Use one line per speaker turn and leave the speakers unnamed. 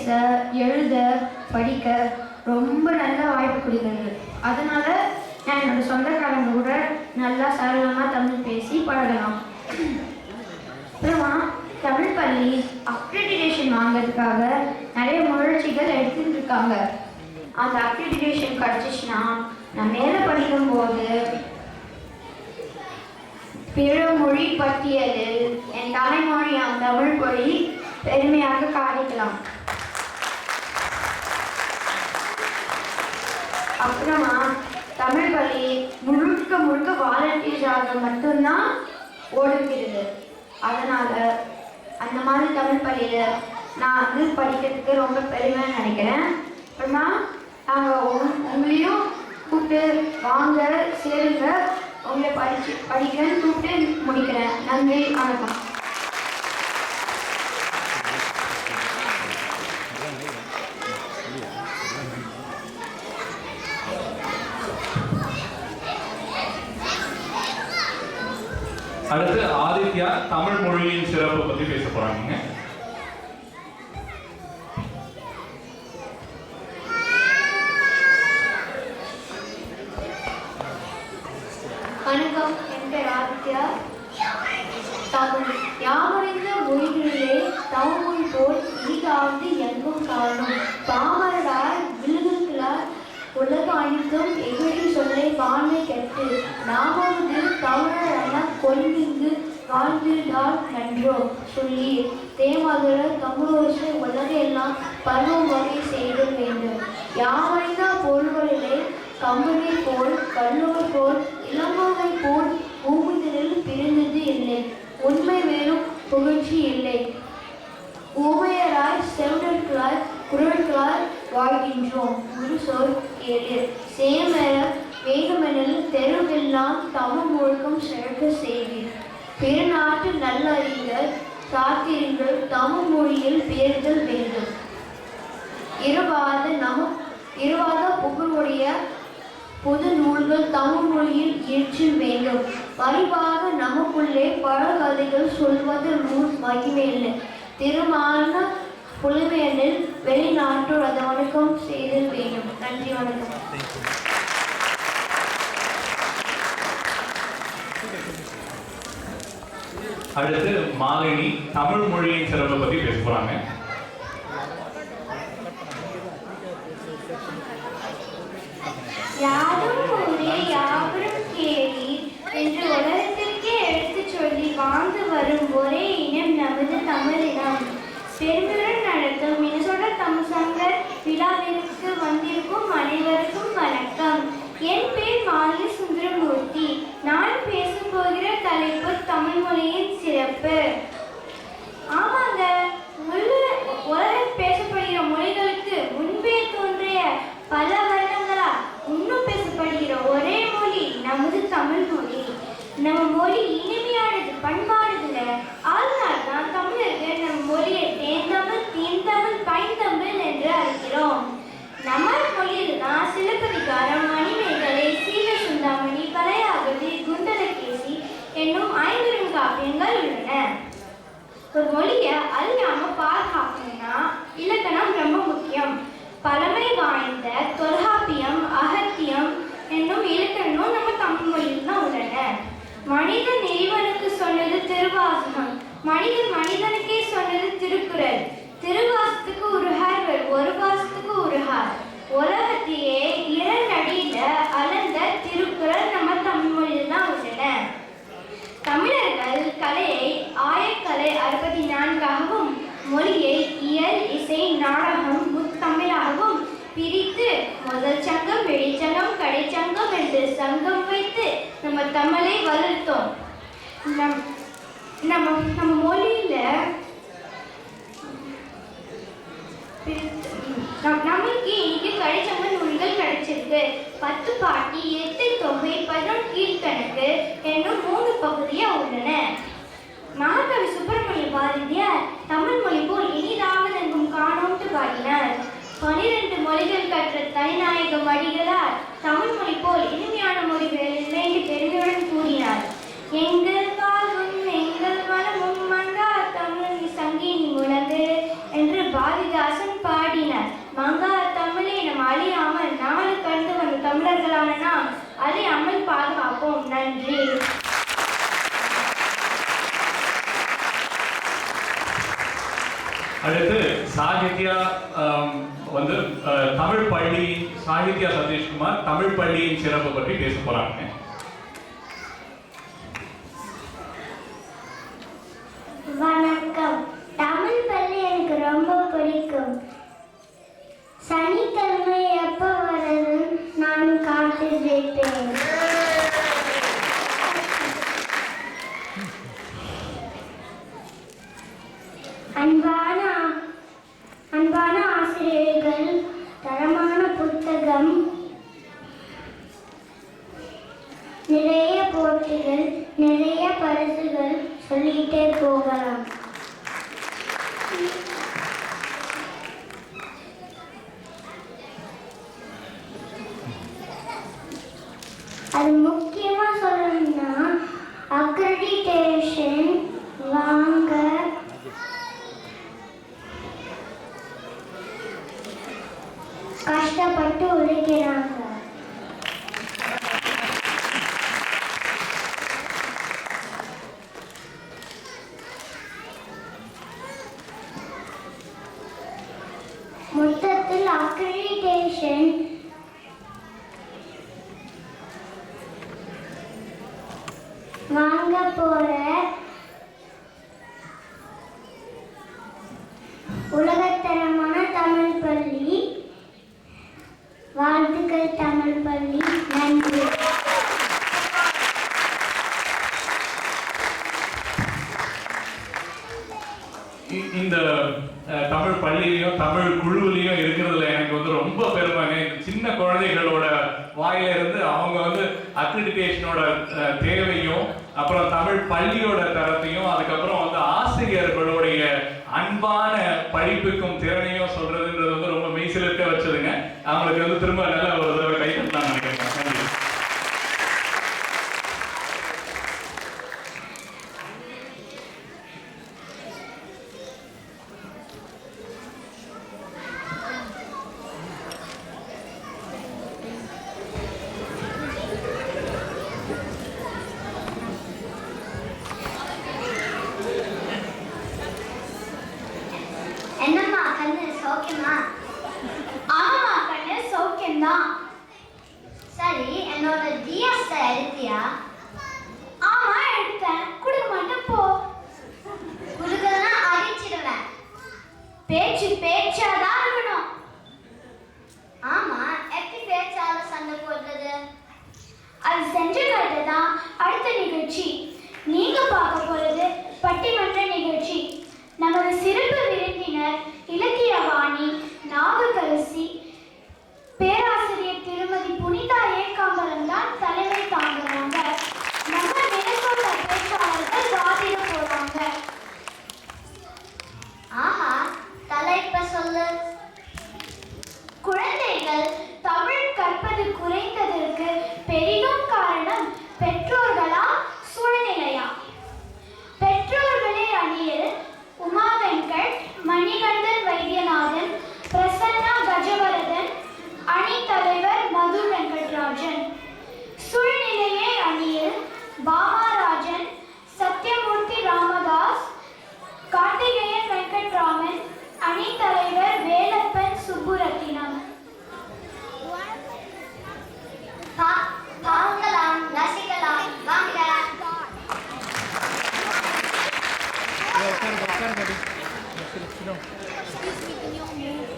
பேச, எழுத, படிக்க ரொம்ப நல்ல வாய்ப்பு கொடுக்குறது. அதனால நான் என்னோட சொந்தக்காரங்க கூட நல்லா சரளமாக தமிழ் பேசி பழகலாம். அப்புறமா தமிழ் பள்ளி அக்ரிடிடேஷன் வாங்கிறதுக்காக நிறைய முயற்சிகள் எடுத்துட்டு இருக்காங்க. அந்த அக்ரிடிடேஷன் கிடச்சிச்சுன்னா நான் மேலே படிக்கும்போது பிற மொழி பட்டியலில் என் தாய்மொழியான தமிழ் மொழி பெருமையாக காணிக்கலாம். அப்புறமா தமிழ் பள்ளி முழுக்க முழுக்க வாலண்டியர்ஸாக மட்டும்தான் ஓடுகிறது. அதனால அந்த மாதிரி தமிழ் பள்ளியில் நான் படிக்கிறதுக்கு ரொம்ப பெருமையாக நினைக்கிறேன். அப்புறமா நாங்கள் உங்களையும் கூப்பிட்டு வாங்க சேருங்க, உங்களை படிக்கிறேன்னு கூப்பிட்டு முடிக்கிறேன். நன்றி, வணக்கம்.
அடுத்து ஆதித்யா தமிழ் மொழியின் சிறப்பு பத்தி பேச போறாங்க.
வணக்கம், என் பேர் ஆதித்யா. யாமறிந்த மொழிகளிலே தமிழ்மொழி போல் இனிதாவது எங்கும் காணும். பாமரரார் விழுதுகளார் உலக அனைத்தும் எகிழி சொல்லை பான்மை கெட்டு நாமாவது தமிழர் என கொள்விந்து வாழ்ந்திருந்தால் நன்றோ சொல்லி தேமதுர தமிழோசை உலக எல்லாம் பருவம் வகை செய்தல் வேண்டும். யாமறிந்த பொருள்களிலே கம்பனை போல் கல்லூர் போல் இளங்கோவை போல் பூமிதலில் பிரிந்தது இல்லை. உண்மை வேறும் புகழ்ச்சி இல்லை. ஊமையராய் செவிடர்களாய் குரல்களாய் வாழ்கின்றோம். ஒரு சொல் கேளு சேமர வேகமெனில் தெருவெல்லாம் தமிழ் முழுக்கம் சிறக்க செய்வீர். பிற நாட்டு நல்லறிஞர் சாத்திரங்கள் தமிழ் மொழியில் பேர்தல் வேண்டும். இருவாத புகழுடைய பொது நூல்கள் தமிழ் மொழியில் இயற்றில் வேண்டும். பரிவாக நமக்குள்ளே பல கதைகள் சொல்வது நூல் மகிமையில்லை. திருமான புலமையனில் வெளிநாட்டோர் அதை வணக்கம் செய்தல் வேண்டும். நன்றி, வணக்கம்.
அடுத்து மாலினி தமிழ் மொழியின் சிறப்பை பத்தி பேச போறாங்க.
யாரும் ஊரே யாவரும் கேலி என்று உலகத்திற்கே எடுத்து சொல்லி வாழ்ந்து வரும் ஒரே இனம் நமது தமிழினம். பெருமையுடன் நடத்தும் மினசோட தமிழ் சங்க விழாவிற்கு வந்திருக்கும் அனைவருக்கும் வணக்கம். என் பேர் மாலினி சுந்தரமூர்த்தி. நான் பேசப் போகிற தலைப்பு தமிழ் மொழியின் சிறப்பு. ஆமாங்க, உலகில் பேசப்படுகிற மொழிகளுக்கு முன்பே தோன்றிய பல வருடங்களா இன்னும் பேசப்படுகிற ஒரே மொழி நமது தமிழ் மொழி. நம்ம மொழி இனிமையானது, பண்பாடுதுல. அதனால் தான் தமிழர்கள் நம் மொழியை தேந்தமிழ், தீந்தமிழ், பைந்தமிழ் என்று அழைக்கிறோம். நம்ம மொழியில் தான் சிலப்பதிகாரம், மணிமேகலை, சீவசுந்தாமணி, கலையாகதி, குண்டலகேசி என்னும் 5 காப்பியங்கள் உள்ளன. ஒரு மொழியை அழியாம பாதுகாக்கணும்னா இலக்கணம் ரொம்ப முக்கியம். பழமை வாய்ந்த தொல்காப்பியம், அகத்தியம் என்னும் இலக்கணம் நம்ம தமிழ் மொழியில் தான் உள்ளன. மனிதன் இறைவனுக்கு சொன்னது திருவாசகம், மனிதன் மனிதனுக்கே சொன்னது திருக்குறள். திருவாசத்துக்கு உருகார், ஒரு வாசத்துக்கு உருகார். உலகத்தையே 2 அடியில அளந்த திருக்குறள் நம்ம தமிழ் மொழியில் தான் உள்ளன. தமிழர்கள் கலையை ஆயக்கலை 64ஆகவும் மொழியை இயல், இசை, நாடகம், முத்தமிழாகவும் பிரித்து முதல் சங்கம், வெளிச்சங்கம், கடைச்சங்கம் என்று சங்கம் வைத்து நம்ம தமிழை வளர்த்தோம். நம்ம மொழியில நம்மளுக்கு இன்னைக்கு கடைச்சங்க நூல்கள் கிடைச்சிருக்கு. 10 பாட்டி, 8 தொகை, 11 கீழ்கணக்கு என்னும் 3 பகுதியா உள்ளன. மகாகவி சுப்பிரமணிய பாரதியார் தமிழ் மொழி போல் இனிதாவது எங்கும் காணோம்ட்டு பாடினார். 12 மொழிகள் கற்ற தனிநாயக வடிகளார் தமிழ் மொழி போல் இனிமையான மொழிகள் இல்லை என்று பெருமையுடன் கூறினார். எங்கள் வாழ்வும் எங்கள் வளமும் மங்கா தமிழ் சங்கீனி முழங்கு என்று பாரதிதாசன்
அடுத்து சாகித்யா வந்து தமிழ் பள்ளி சாகித்யா சதீஷ்குமார் தமிழ் பள்ளியின் சிறப்பு பற்றி பேச போறாங்க.
வணக்கம். தமிழ் பள்ளி எனக்கு ரொம்ப பிடிக்கும். சனிக்கிழமை எப்போ வருதுன்னு நான் காத்திருப்பேன். அன்பான ஆசிரியர்கள், தரமான புத்தகம், நிறைய போட்டிகள், நிறைய பரிசுகள், சொல்லிட்டே போகலாம். அது முக்கியமா சொல்லணும்னா அக்ரெடிடேஷன் வாங்க கஷ்டப்பட்டு உழைக்கிறாங்க. மொத்தத்தில் அக்ரெடிடேஷன் வாங்க போற உலகத்தரமான தமிழ் பள்ளி. வாழ்த்துக்கள் தமிழ் பள்ளி. நன்றி.
இந்த தமிழ் பள்ளியிலையும் தமிழ் குழுவிலையும் இருக்கிறதுல எனக்கு வந்து ரொம்ப பெருமைங்க. சின்ன குழந்தைகளோட வாயில இருந்து அவங்க வந்து அக்ரிடிடேஷனோட தேவையும், அப்புறம் தமிழ் பள்ளியோட தரத்தையும், அதுக்கப்புறம் வந்து ஆசிரியர்களுடைய அன்பான படிப்புக்கும் திறனையும் சொல்றதுன்றது வந்து ரொம்ப மெய்சிலிருக்க வச்சதுங்க. அவங்களுக்கு வந்து திரும்ப நல்ல ஒரு தடவை கை தட்டலாம் நினைக்கிறேன். நன்றி.
என்னம்மா கண்ணு சௌக்கியமா? ஆமாம்மா கண்ணு சௌக்கியம்தான். சரி, என்னோட ஜிஎஸ்ட எடுத்தியா? ஆமா எடுத்தேன். கொடுக்க மாட்டேன் போ. கொடுக்கலன்னா அடிச்சிடுவேன். பேச்சாதான் இருக்கணும். ஆமா, எப்படி பேச்சால சண்டை போடுறது? அது செஞ்சு காட்டுதான் அடுத்த நிகழ்ச்சி. நீங்க பார்க்க போறது பட்டிமன்ற நிகழ்ச்சி. நமது சிறப்பு விருந்தினர் இலக்கியவாணி நாககரசி பேராசிரியர் திருமதி புனிதா ஏகாம்பரம் தான் தலைமை தாங்குறாங்க. நம்ம நினைக்கோட்ட பேச்சாளர்கள் வாதிட போறாங்க. ஆஹா, தலைப்ப சொல்லு. குழந்தைகள் தமிழ் கற்பது குறைந்ததற்கு பெரிதும் காரணம் பெற்றோர்களா சூழ்நிலையா? பெற்றோர்களே அணியில் உமா வெங்கட், மணிகண்டன் வைத்தியநாதன், பிரசன்னா கஜவரதன், அணி தலைவர் மது வெங்கட்ராஜன். சூழ்நிலையே அணியில் பாமாராஜன், சத்யமூர்த்தி ராமதாஸ், கார்த்திகேயன் வெங்கட்ராமன், அணி தலைவர் வேலப்பன் சுப்புரத்தினம். பார்க்கலாம், ரசிக்கலாம், வாங்க.
Excuse me, can you move?